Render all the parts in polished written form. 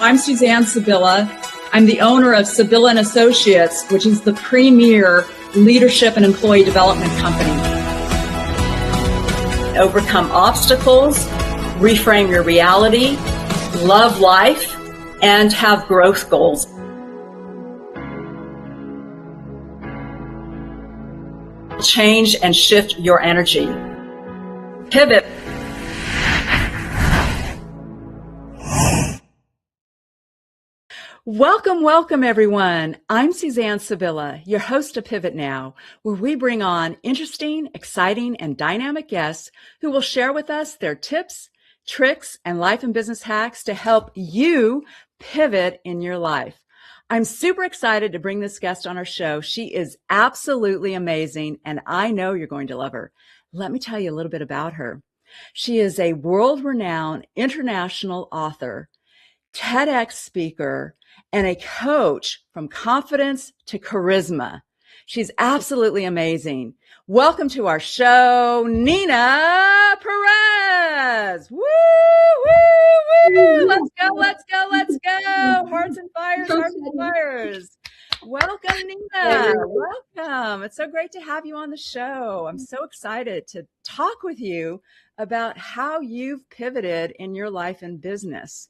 I'm Suzanne Sabilla. I'm the owner of Sabilla and Associates, which is the premier leadership and employee development company. Overcome obstacles, reframe your reality, love life, and have growth goals. Change and shift your energy. Pivot. Welcome, everyone. I'm Suzanne Sabilla, your host of Pivot Now, where we bring on interesting, exciting, and dynamic guests who will share with us their tips, tricks, and life and business hacks to help you pivot in your life. I'm super excited to bring this guest on our show. She is absolutely amazing, and I know you're going to love her. Let me tell you a little bit about her. She is a world-renowned international author, TEDx speaker, and a coach from confidence to charisma. She's absolutely amazing. Welcome to our show, Nina Perez. Woo, woo, woo. Let's go. Hearts and fires. Welcome, Nina. Welcome. It's so great to have you on the show. I'm so excited to talk with you about how you've pivoted in your life and business.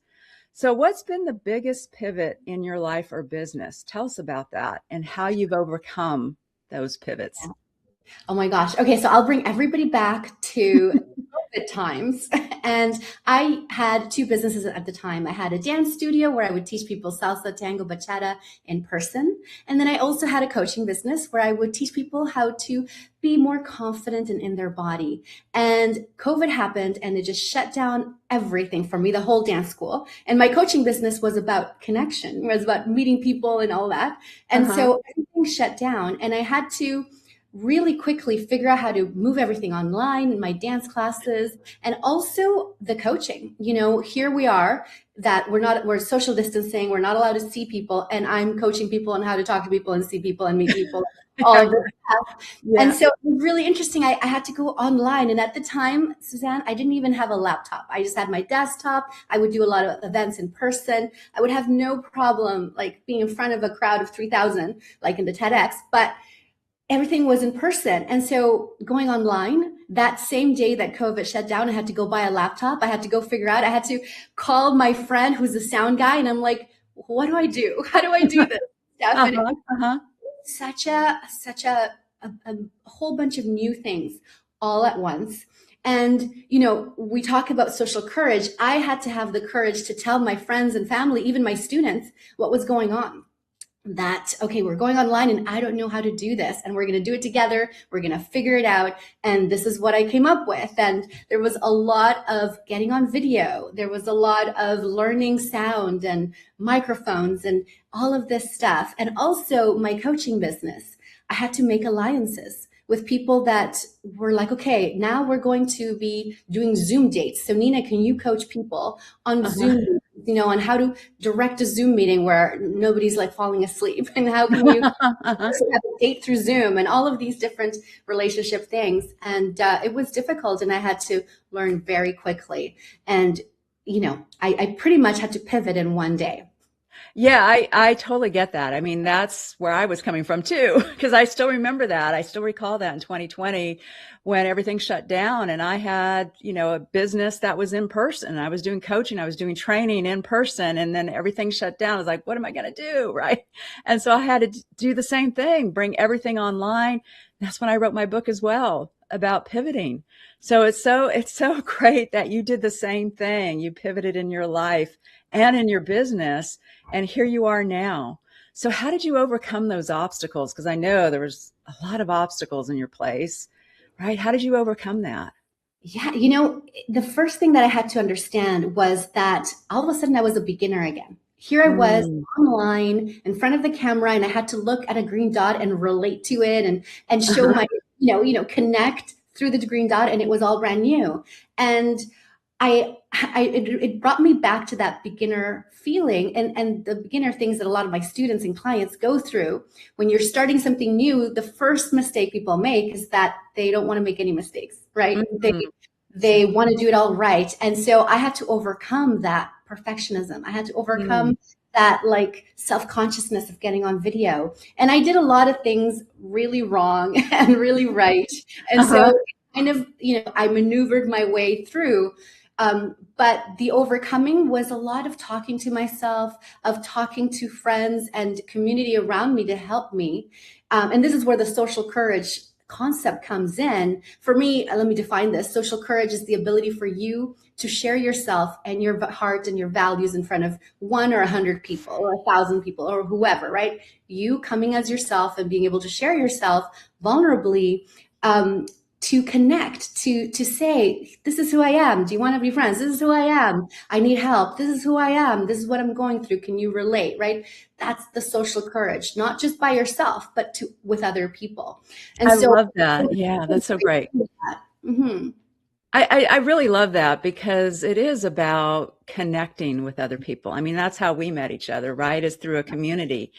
So what's been the biggest pivot in your life or business? Tell us about that and how you've overcome those pivots. Oh my gosh. Okay, so I'll bring everybody back to COVID times. And I had two businesses at the time. I had a dance studio where I would teach people salsa, tango, bachata in person. And then I also had a coaching business where I would teach people how to be more confident and in their body. And COVID happened and it just shut down everything for me, the whole dance school. And my coaching business was about connection. It was about meeting people and all that. And so everything shut down and I had to really quickly figure out how to move everything online, my dance classes, and also the coaching. You know, here we are that we're social distancing. We're not allowed to see people. And I'm coaching people on how to talk to people and see people and meet people, all of this stuff. Yeah. And so it was really interesting. I had to go online. And at the time, Suzanne, I didn't even have a laptop. I just had my desktop. I would do a lot of events in person. I would have no problem like being in front of a crowd of 3,000, like in the TEDx, but everything was in person. And so going online, that same day that COVID shut down, I had to go buy a laptop. I had to go figure out, I had to call my friend who's a sound guy. And I'm like, what do I do? How do I do this stuff? Such a whole bunch of new things all at once. And, you know, we talk about social courage. I had to have the courage to tell my friends and family, even my students, what was going on. That, okay, we're going online and I don't know how to do this and we're going to do it together. We're going to figure it out. And this is what I came up with. And there was a lot of getting on video. There was a lot of learning sound and microphones and all of this stuff. And also my coaching business. I had to make alliances with people that were like, okay, now we're going to be doing Zoom dates. So Nina, can you coach people on Zoom, you know, on how to direct a Zoom meeting where nobody's like falling asleep? And how can you have a date through Zoom and all of these different relationship things? And it was difficult and I had to learn very quickly. And, you know, I pretty much had to pivot in one day. Yeah, I totally get that. I mean, that's where I was coming from too, because I still remember that. I still recall that in 2020 when everything shut down and I had, you know, a business that was in person. I was doing coaching, I was doing training in person, and then everything shut down. I was like, what am I going to do? Right. And so I had to do the same thing, bring everything online. That's when I wrote my book as well about pivoting. So it's so great that you did the same thing. You pivoted in your life and in your business, and here you are now. So how did you overcome those obstacles? Because I know there was a lot of obstacles in your place, right? How did you overcome that? Yeah, you know, the first thing that I had to understand was that all of a sudden I was a beginner again. Here I was online in front of the camera and I had to look at a green dot and relate to it and show my, connect through the green dot, and it was all brand new. And it brought me back to that beginner feeling and the beginner things that a lot of my students and clients go through. When you're starting something new, the first mistake people make is that they don't want to make any mistakes, right? They want to do it all right. And so I had to overcome that perfectionism. I had to overcome that like self-consciousness of getting on video. And I did a lot of things really wrong and really right. And so kind of, I maneuvered my way through. But the overcoming was a lot of talking to myself, of talking to friends and community around me to help me. And this is where the social courage concept comes in. For me, let me define this. Social courage is the ability for you to share yourself and your heart and your values in front of 1 or 100 people or 1,000 people or whoever, right? You coming as yourself and being able to share yourself vulnerably, to connect, to say, this is who I am. Do you want to be friends? This is who I am. I need help. This is who I am. This is what I'm going through. Can you relate? Right? That's the social courage, not just by yourself, but with other people. And I love that. Yeah, that's so great. Mm-hmm. I really love that because it is about connecting with other people. I mean, that's how we met each other, right? Is through a community.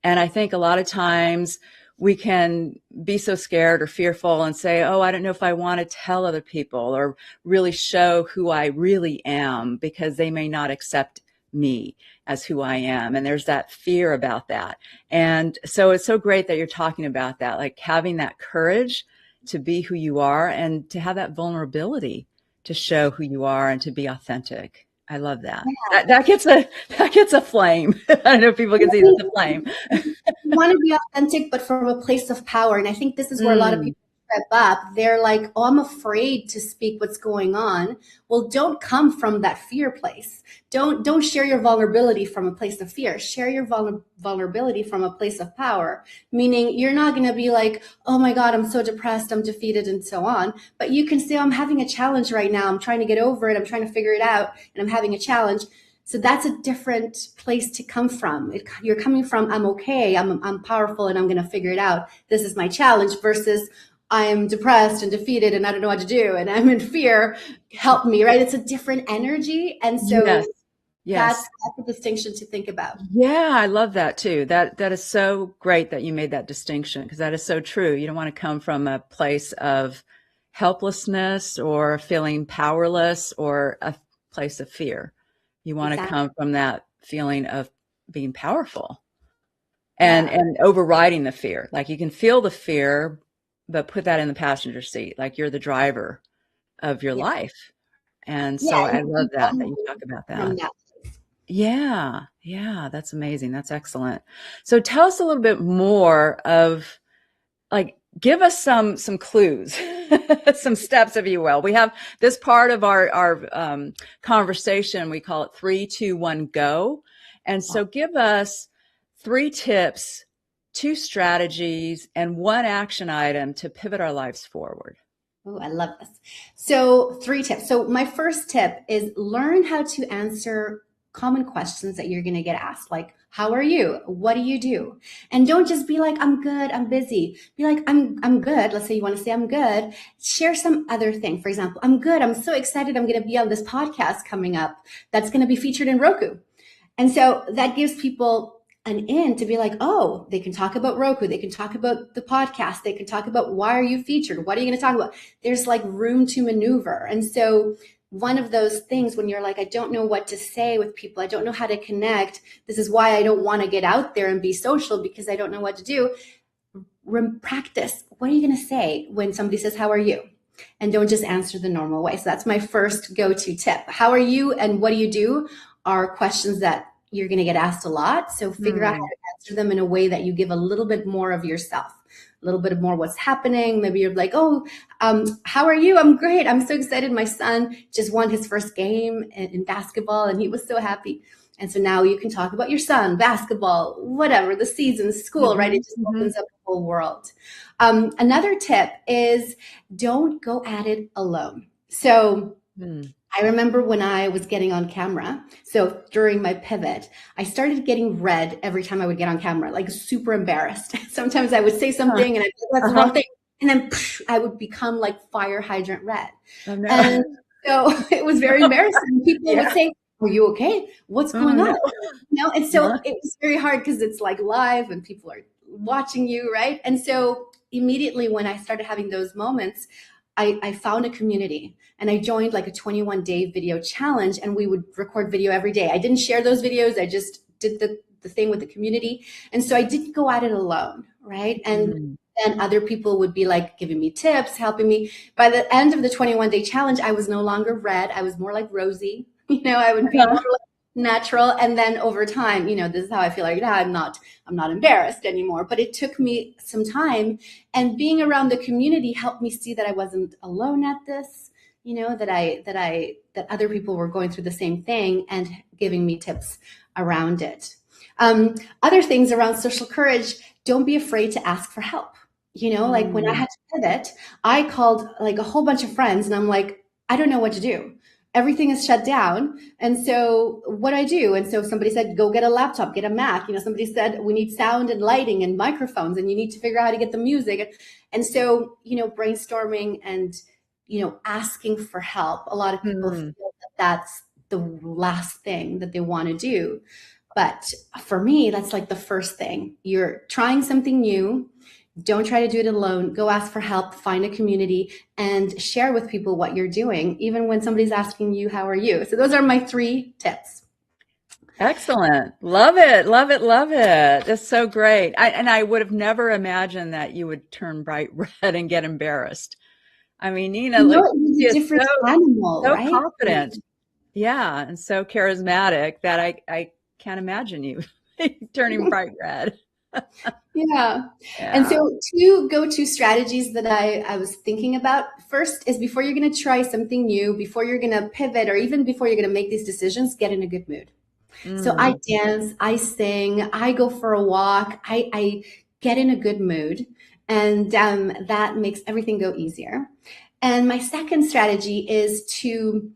And I think a lot of times we can be so scared or fearful and say, oh, I don't know if I want to tell other people or really show who I really am because they may not accept me as who I am. And there's that fear about that. And so it's so great that you're talking about that, like having that courage to be who you are and to have that vulnerability to show who you are and to be authentic. I love that. Yeah. That gets a flame. I don't know if people can see the flame. You want to be authentic, but from a place of power. And I think this is where a lot of people step up. They're like, oh, I'm afraid to speak what's going on. Well, don't come from that fear place. Don't share your vulnerability from a place of fear. Share your vulnerability from a place of power, meaning you're not going to be like, oh my God, I'm so depressed, I'm defeated, and so on. But you can say, I'm having a challenge right now. I'm trying to get over it. I'm trying to figure it out, and I'm having a challenge. So that's a different place to come from. You're coming from, I'm okay, I'm powerful, and I'm going to figure it out. This is my challenge versus I'm depressed and defeated and I don't know what to do and I'm in fear. Help me, right? It's a different energy. And so that's a distinction to think about. Yeah, I love that too. That is so great that you made that distinction because that is so true. You don't want to come from a place of helplessness or feeling powerless or a place of fear. You want to come from that feeling of being powerful and overriding the fear. Like you can feel the fear, but put that in the passenger seat. Like you're the driver of your life. And so I love that you talk about that. Yeah. That's amazing. That's excellent. So tell us a little bit more of like, give us some clues, some steps, if you will. We have this part of our conversation. We call it 3, 2, 1, go. And so give us 3 tips, 2 strategies, and 1 action item to pivot our lives forward. Oh, I love this. So 3 tips. So my first tip is learn how to answer common questions that you're going to get asked, like, how are you? What do you do? And don't just be like, I'm good, I'm busy. Be like, I'm good. Let's say you want to say I'm good. Share some other thing. For example, I'm good. I'm so excited. I'm going to be on this podcast coming up that's going to be featured in Roku. And so that gives people an in to be like, oh, they can talk about Roku. They can talk about the podcast. They can talk about why are you featured? What are you going to talk about? There's like room to maneuver. And so one of those things when you're like, I don't know what to say with people. I don't know how to connect. This is why I don't want to get out there and be social because I don't know what to do. Practice. What are you going to say when somebody says, how are you? And don't just answer the normal way. So that's my first go-to tip. How are you and what do you do are questions that you're going to get asked a lot. So figure out how to answer them in a way that you give a little bit more of yourself. A little bit more what's happening. Maybe you're like, oh, how are you? I'm great. I'm so excited. My son just won his first game in basketball and he was so happy. And so now you can talk about your son, basketball, whatever, the season, school, right? It just opens up the whole world. Another tip is don't go at it alone. So I remember when I was getting on camera, so during my pivot, I started getting red every time I would get on camera, like super embarrassed. Sometimes I would say something and I'd be like, that's the wrong thing. And then I would become like fire hydrant red. Oh, no. And so it was very embarrassing. People would say, are you okay? What's going on? And so it was very hard because it's like live and people are watching you, right? And so immediately when I started having those moments, I found a community and I joined like a 21-day video challenge, and we would record video every day. I didn't share those videos. I just did the thing with the community. And so I didn't go at it alone, right? And then other people would be like giving me tips, helping me. By the end of the 21-day challenge, I was no longer red. I was more like Rosie. I would be more like natural. And then over time, this is how I feel like now I'm not embarrassed anymore. But it took me some time, and being around the community helped me see that I wasn't alone at this, that other people were going through the same thing and giving me tips around it. Other things around social courage: don't be afraid to ask for help. Like when I had to pivot, I called like a whole bunch of friends, and I'm like, I don't know what to do. Everything is shut down. And so what do I do? And so somebody said, go get a laptop, get a Mac. Somebody said, we need sound and lighting and microphones, and you need to figure out how to get the music. And so, brainstorming and, asking for help. A lot of people feel that that's the last thing that they want to do. But for me, that's like the first thing. You're trying something new. Don't try to do it alone. Go ask for help, find a community, and share with people what you're doing, even when somebody's asking you, how are you? So those are my 3 tips. Excellent. Love it. Love it. Love it. That's so great. I would have never imagined that you would turn bright red and get embarrassed. I mean, Nina, it's a different animal, so right? confident. Yeah. And so charismatic that I can't imagine you turning bright red. Yeah. And so 2 go-to strategies that I was thinking about. First is, before you're going to try something new, before you're going to pivot, or even before you're going to make these decisions, get in a good mood. So I dance, I sing, I go for a walk, I get in a good mood, and that makes everything go easier. And my second strategy is to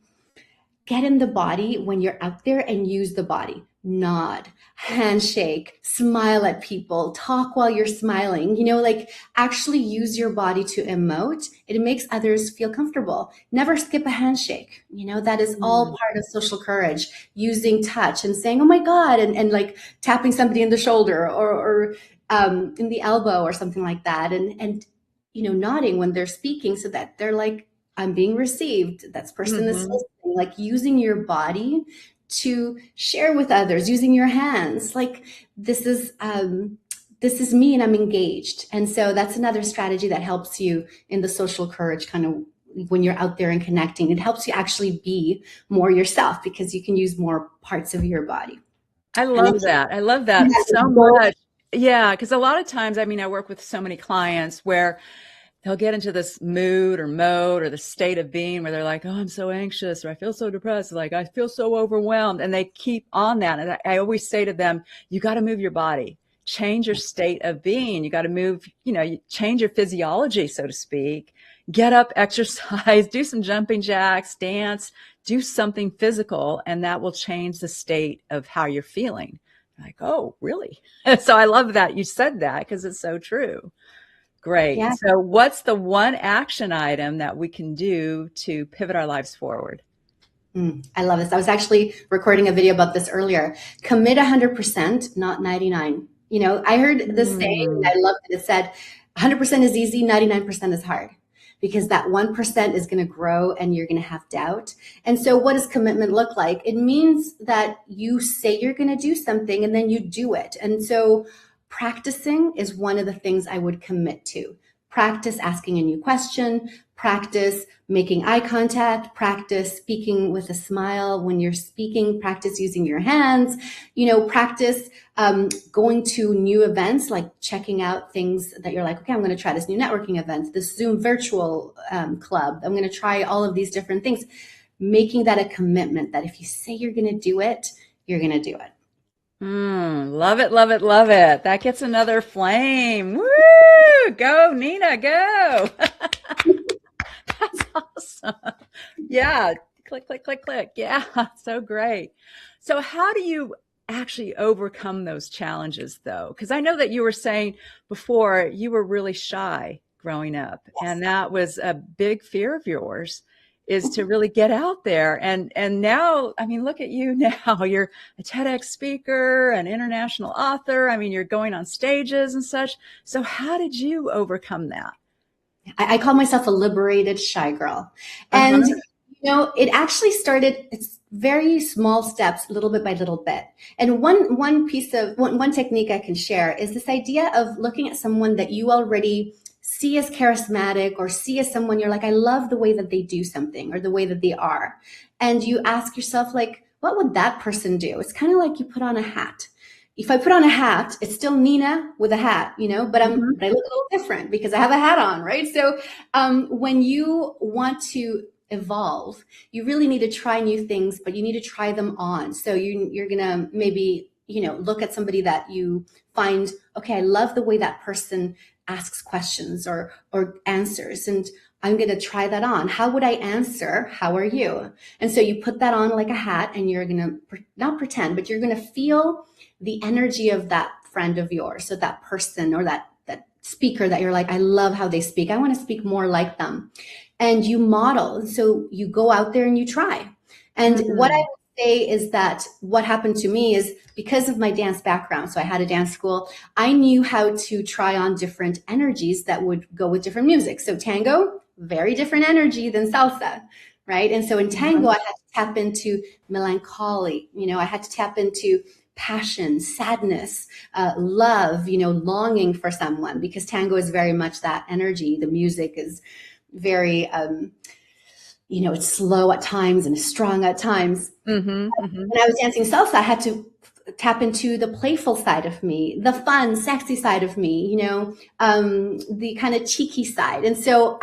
get in the body when you're out there and use the body. Nod, handshake, smile at people, talk while you're smiling, like actually use your body to emote. It makes others feel comfortable. Never skip a handshake. That is all part of social courage, using touch and saying, oh my God, and like tapping somebody in the shoulder or in the elbow or something like that. And nodding when they're speaking, so that they're like, I'm being received. That person is listening. Like using your body to share with others, using your hands. Like this is me and I'm engaged. And so that's another strategy that helps you in the social courage kind of when you're out there and connecting. It helps you actually be more yourself, because you can use more parts of your body. I love that. I love that so much. Yeah, because a lot of times, I work with so many clients where they'll get into this mood or mode or the state of being where they're like, oh, I'm so anxious, or I feel so depressed, like I feel so overwhelmed. And they keep on that. And I always say to them, you got to move your body, change your state of being. You got to move, change your physiology, so to speak. Get up, exercise, do some jumping jacks, dance, do something physical, and that will change the state of how you're feeling. Like, oh, really? So I love that you said that, because it's so true. Great. Yeah. So what's the one action item that we can do to pivot our lives forward? I love this. I was actually recording a video about this earlier. Commit 100%, not 99. I heard this saying, and I loved it. It said, 100% is easy, 99% is hard, because that 1% is going to grow and you're going to have doubt. And so what does commitment look like? It means that you say you're going to do something and then you do it. And so practicing is one of the things I would commit to. Practice asking a new question, practice making eye contact, practice speaking with a smile when you're speaking, practice using your hands, practice going to new events, like checking out things that you're like, okay, I'm going to try this new networking event, this Zoom virtual club. I'm going to try all of these different things, making that a commitment that if you say you're going to do it, you're going to do it. Love it, love it, love it. That gets another flame. Woo! Go, Nina, go. That's awesome. Yeah. Click, click, click, click. Yeah. So great. So how do you actually overcome those challenges, though? Because I know that you were saying before you were really shy growing up, and that was a big fear of yours, is to really get out there. And now, look at you now. You're a TEDx speaker, an international author. You're going on stages and such. So how did you overcome that? I call myself a liberated shy girl. And, it actually started, it's very small steps, little bit by little bit. And one technique I can share is this idea of looking at someone that you already see as charismatic or see as someone you're like, I love the way that they do something or the way that they are. And you ask yourself, like, what would that person do? It's kind of like you put on a hat. If I put on a hat, it's still Nina with a hat, but I look a little different because I have a hat on, right? So when you want to evolve, you really need to try new things, but you need to try them on. So you're going to maybe, look at somebody that you find, okay, I love the way that person asks questions or answers, and I'm going to try that on. How would I answer? How are you? And so you put that on like a hat, and you're going to not pretend, but you're going to feel the energy of that friend of yours. So that person or that speaker that you're like, I love how they speak. I want to speak more like them. And you model. So you go out there and you try. And what I would say is that what happened to me is because of my dance background. So I had a dance school. I knew how to try on different energies that would go with different music. So tango, very different energy than salsa, right? And so in tango, I had to tap into melancholy. I had to tap into passion, sadness, love, longing for someone, because tango is very much that energy. The music is very, it's slow at times and strong at times. When I was dancing salsa, I had to tap into the playful side of me, the fun, sexy side of me, the kind of cheeky side. And so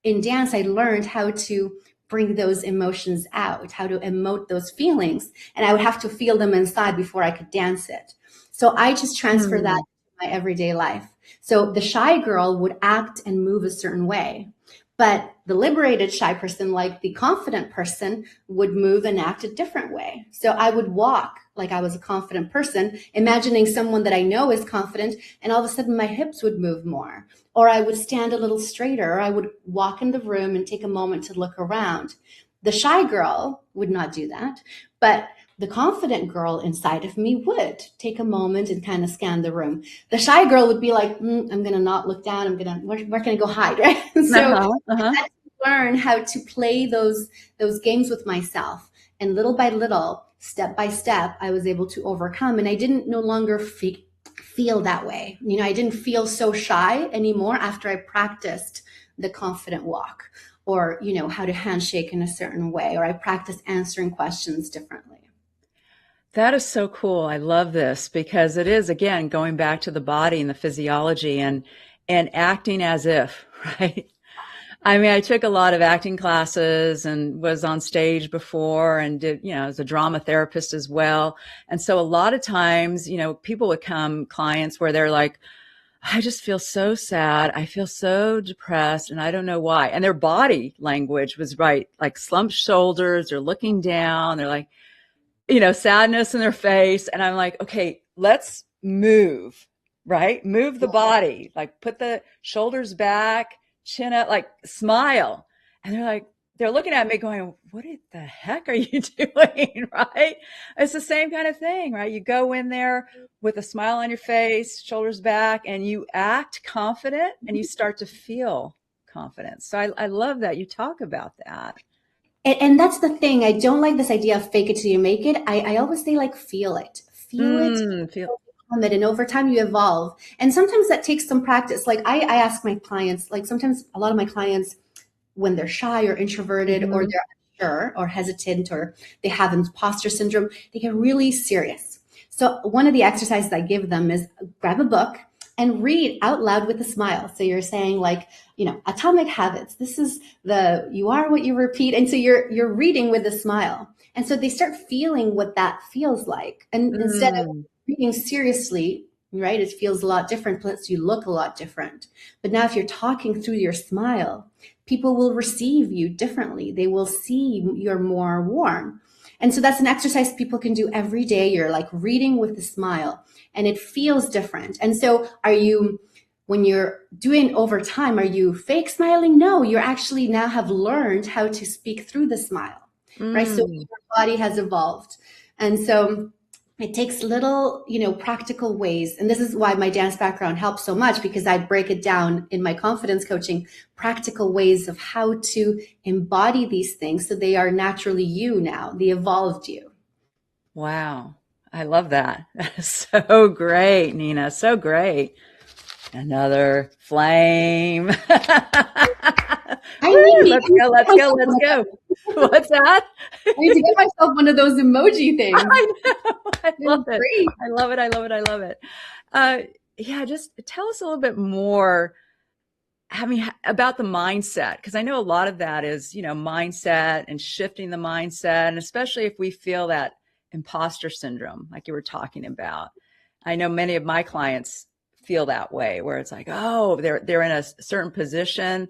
in dance, I learned how to bring those emotions out, how to emote those feelings. And I would have to feel them inside before I could dance it. So I just transfer that to my everyday life. So the shy girl would act and move a certain way, but the liberated shy person, like the confident person, would move and act a different way. So I would walk like I was a confident person, imagining someone that I know is confident, and all of a sudden my hips would move more, or I would stand a little straighter, or I would walk in the room and take a moment to look around. The shy girl would not do that, but the confident girl inside of me would take a moment and kind of scan the room. The shy girl would be like, I'm going to not look down. Where can I go hide? Right? So I had to learn how to play those games with myself. And little by little, step by step, I was able to overcome. And I didn't no longer feel that way. I didn't feel so shy anymore after I practiced the confident walk, or, how to handshake in a certain way, or I practiced answering questions differently. That is so cool. I love this, because it is, again, going back to the body and the physiology and acting as if, right? I mean, I took a lot of acting classes and was on stage before, and did, as a drama therapist as well. And so a lot of times, people would come, clients, where they're like, I just feel so sad. I feel so depressed, and I don't know why. And their body language was right, like slumped shoulders, they're looking down, they're like, sadness in their face. And I'm like, okay, let's move, right? Move the body, like put the shoulders back, chin up, like smile. And they're looking at me going, what the heck are you doing? Right? It's the same kind of thing, right? You go in there with a smile on your face, shoulders back, and you act confident, and you start to feel confidence. So I love that you talk about that. And that's the thing. I don't like this idea of fake it till you make it. I always say, like, feel it. Feel it. And over time you evolve. And sometimes that takes some practice. Like I ask my clients, like sometimes a lot of my clients, when they're shy or introverted, or they're unsure or hesitant, or they have impostor syndrome, they get really serious. So one of the exercises I give them is grab a book and read out loud with a smile. So you're saying, like, Atomic Habits. This is you are what you repeat. And so you're reading with a smile. And so they start feeling what that feels like. And instead of reading seriously, right, it feels a lot different. Plus you look a lot different. But now if you're talking through your smile, people will receive you differently. They will see you're more warm. And so that's an exercise people can do every day. You're like reading with a smile, and it feels different. And so when you're doing over time, are you fake smiling? No, you're actually now have learned how to speak through the smile, right? So your body has evolved. And so it takes little, practical ways. And this is why my dance background helps so much, because I break it down in my confidence coaching, practical ways of how to embody these things so they are naturally you now, the evolved you. Wow. I love that. So great, Nina. So great. Another flame. Let's go. What's that? I need to get myself one of those emoji things. I know. I love it. Yeah, just tell us a little bit more, about the mindset, because I know a lot of that is, mindset and shifting the mindset, and especially if we feel that imposter syndrome, like you were talking about. I know many of my clients feel that way, where it's like, oh, they're in a certain position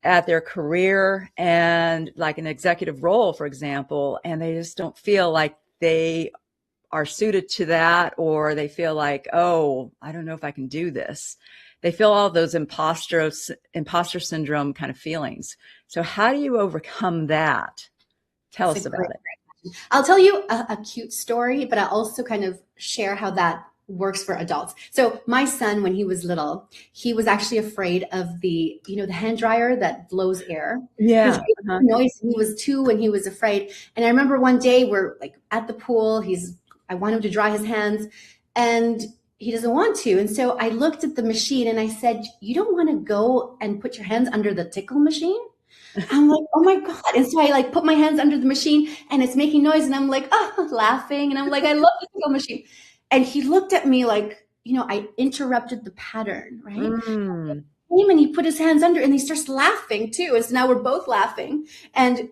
at their career and like an executive role, for example, and they just don't feel like they are suited to that, or they feel like, oh, I don't know if I can do this. They feel all those imposter syndrome kind of feelings. So how do you overcome that? Tell us about it. I'll tell you a cute story, but I'll also kind of share how that works for adults. So my son, when he was little, he was actually afraid of the hand dryer that blows air. Yeah. Noise. He was 2 and he was afraid. And I remember one day we're like at the pool. I want him to dry his hands and he doesn't want to. And so I looked at the machine and I said, you don't want to go and put your hands under the tickle machine? I'm like, oh my God. And so I put my hands under the machine and it's making noise. And I'm like, laughing. And I'm like, I love the tickle machine. And he looked at me like, I interrupted the pattern, right? Mm. And he put his hands under and he starts laughing too. And so now we're both laughing and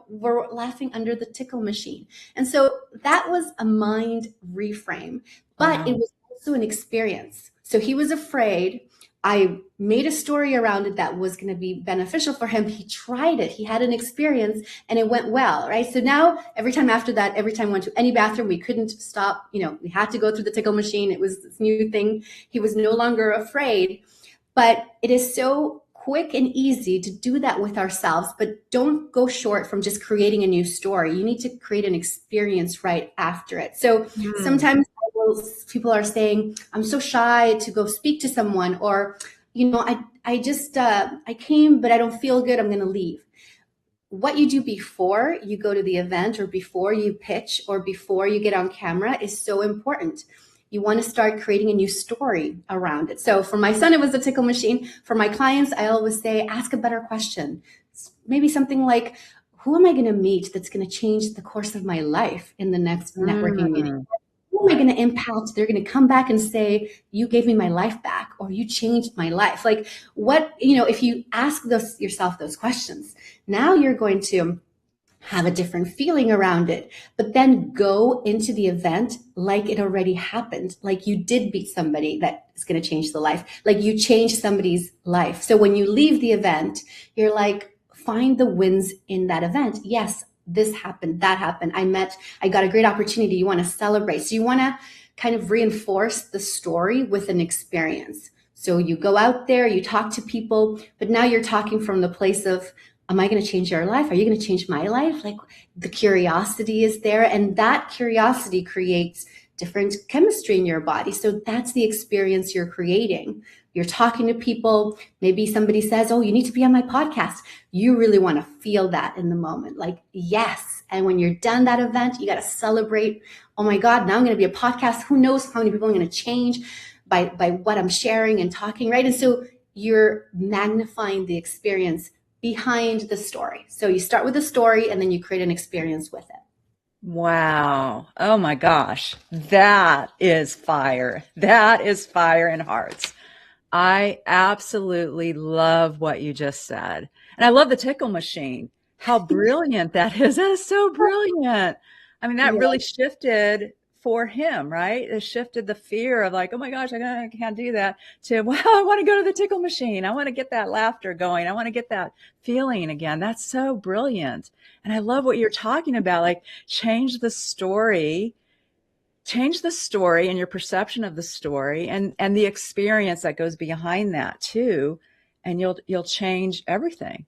we're laughing under the tickle machine. And so that was a mind reframe, but It was also an experience. So he was afraid. I made a story around it that was going to be beneficial for him. He tried it. He had an experience and it went well, right? So now every time we went to any bathroom, we couldn't stop. We had to go through the tickle machine. It was this new thing. He was no longer afraid. But it is so quick and easy to do that with ourselves, but don't go short from just creating a new story. You need to create an experience right after it. So sometimes people are saying, I'm so shy to go speak to someone, or, I came, but I don't feel good. I'm going to leave. What you do before you go to the event or before you pitch or before you get on camera is so important. You want to start creating a new story around it. So for my son, it was the tickle machine. For my clients, I always say, ask a better question. Maybe something like, who am I going to meet that's going to change the course of my life in the next networking meeting? Who am I going to impact? They're going to come back and say, you gave me my life back, or you changed my life. Like what, if you ask yourself those questions, now you're going to have a different feeling around it, but then go into the event like it already happened, like you did beat somebody that is going to change the life, like you changed somebody's life. So when you leave the event, you're like, find the wins in that event. Yes, this happened, that happened. I got a great opportunity. You want to celebrate. So you want to kind of reinforce the story with an experience. So you go out there, you talk to people, but now you're talking from the place of, am I going to change your life? Are you going to change my life? Like the curiosity is there, and that curiosity creates different chemistry in your body. So that's the experience you're creating. You're talking to people. Maybe somebody says, oh, you need to be on my podcast. You really want to feel that in the moment. Like, yes. And when you're done that event, you got to celebrate. Oh my God, now I'm going to be a podcast. Who knows how many people I'm going to change by what I'm sharing and talking, right? And so you're magnifying the experience behind the story. So you start with a story and then you create an experience with it. Wow. Oh my gosh. That is fire. That is fire in hearts. I absolutely love what you just said. And I love the tickle machine. How brilliant that is. That is so brilliant. I mean, that really shifted for him, right? It shifted the fear of like, oh my gosh, I can't do that, to, well, I want to go to the tickle machine. I want to get that laughter going. I want to get that feeling again. That's so brilliant. And I love what you're talking about, like change the story and your perception of the story and the experience that goes behind that too. And you'll change everything.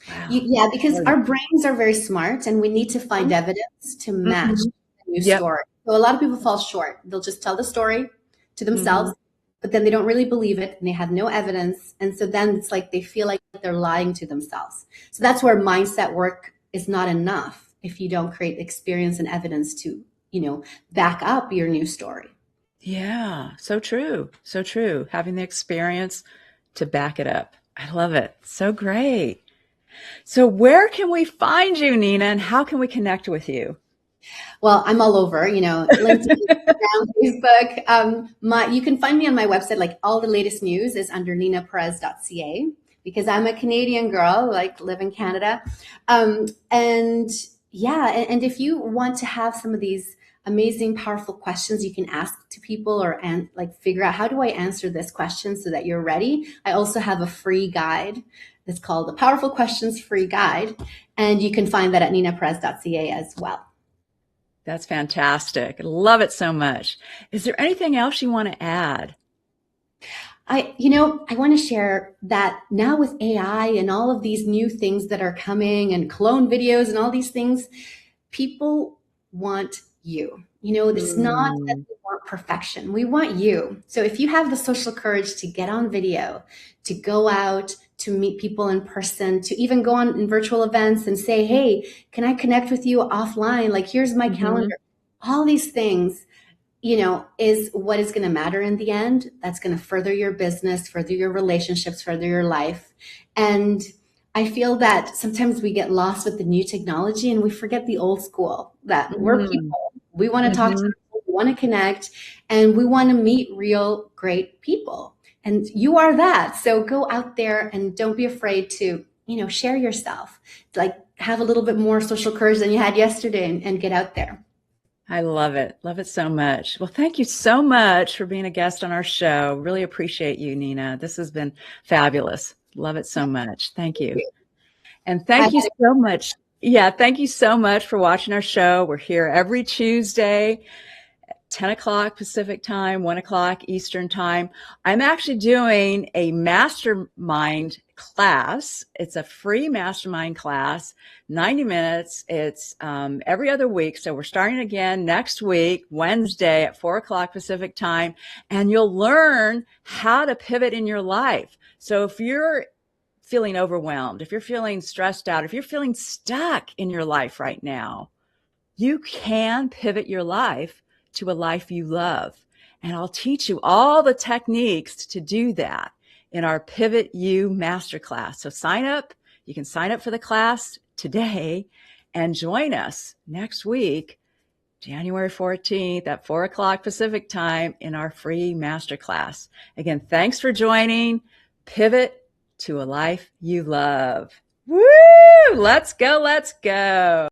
Wow. Yeah, because our brains are very smart and we need to find evidence to match new story. So a lot of people fall short. They'll just tell the story to themselves, but then they don't really believe it and they have no evidence. And so then it's like they feel like they're lying to themselves. So that's where mindset work is not enough if you don't create experience and evidence to, back up your new story. Yeah, so true. So true. Having the experience to back it up. I love it. So great. So where can we find you, Nina, and how can we connect with you? Well, I'm all over, LinkedIn, Instagram, Facebook. You can find me on my website. Like all the latest news is under ninaperez.ca because I'm a Canadian girl, like live in Canada. And if you want to have some of these amazing, powerful questions you can ask to people and figure out how do I answer this question so that you're ready. I also have a free guide. It's called the Powerful Questions Free Guide. And you can find that at ninaperez.ca as well. That's fantastic. I love it so much. Is there anything else you want to add? I want to share that now with AI and all of these new things that are coming and clone videos and all these things, people want you. It's not that we want perfection. We want you. So if you have the social courage to get on video, to go out, to meet people in person, to even go on in virtual events and say, hey, can I connect with you offline? Like, here's my calendar. All these things, is what is going to matter in the end. That's going to further your business, further your relationships, further your life. And I feel that sometimes we get lost with the new technology and we forget the old school, that we're people. We want to talk to people, we want to connect, and we want to meet real great people. And you are that. So go out there and don't be afraid to, share yourself. Like have a little bit more social courage than you had yesterday and get out there. I love it. Love it so much. Well, thank you so much for being a guest on our show. Really appreciate you, Nina. This has been fabulous. Love it so much. Thank you. And thank you so much. Yeah, thank you so much for watching our show. We're here every Tuesday, 10 o'clock Pacific time, 1 o'clock Eastern time. I'm actually doing a mastermind class. It's a free mastermind class, 90 minutes. It's every other week. So we're starting again next week, Wednesday at 4 o'clock Pacific time. And you'll learn how to pivot in your life. So if you're feeling overwhelmed, if you're feeling stressed out, if you're feeling stuck in your life right now, you can pivot your life to a life you love. And I'll teach you all the techniques to do that in our Pivot You Masterclass. So sign up. You can sign up for the class today and join us next week, January 14th at 4 o'clock Pacific time in our free masterclass. Again, thanks for joining. Pivot to a life you love. Woo! Let's go. Let's go.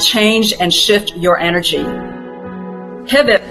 Change and shift your energy. Pivot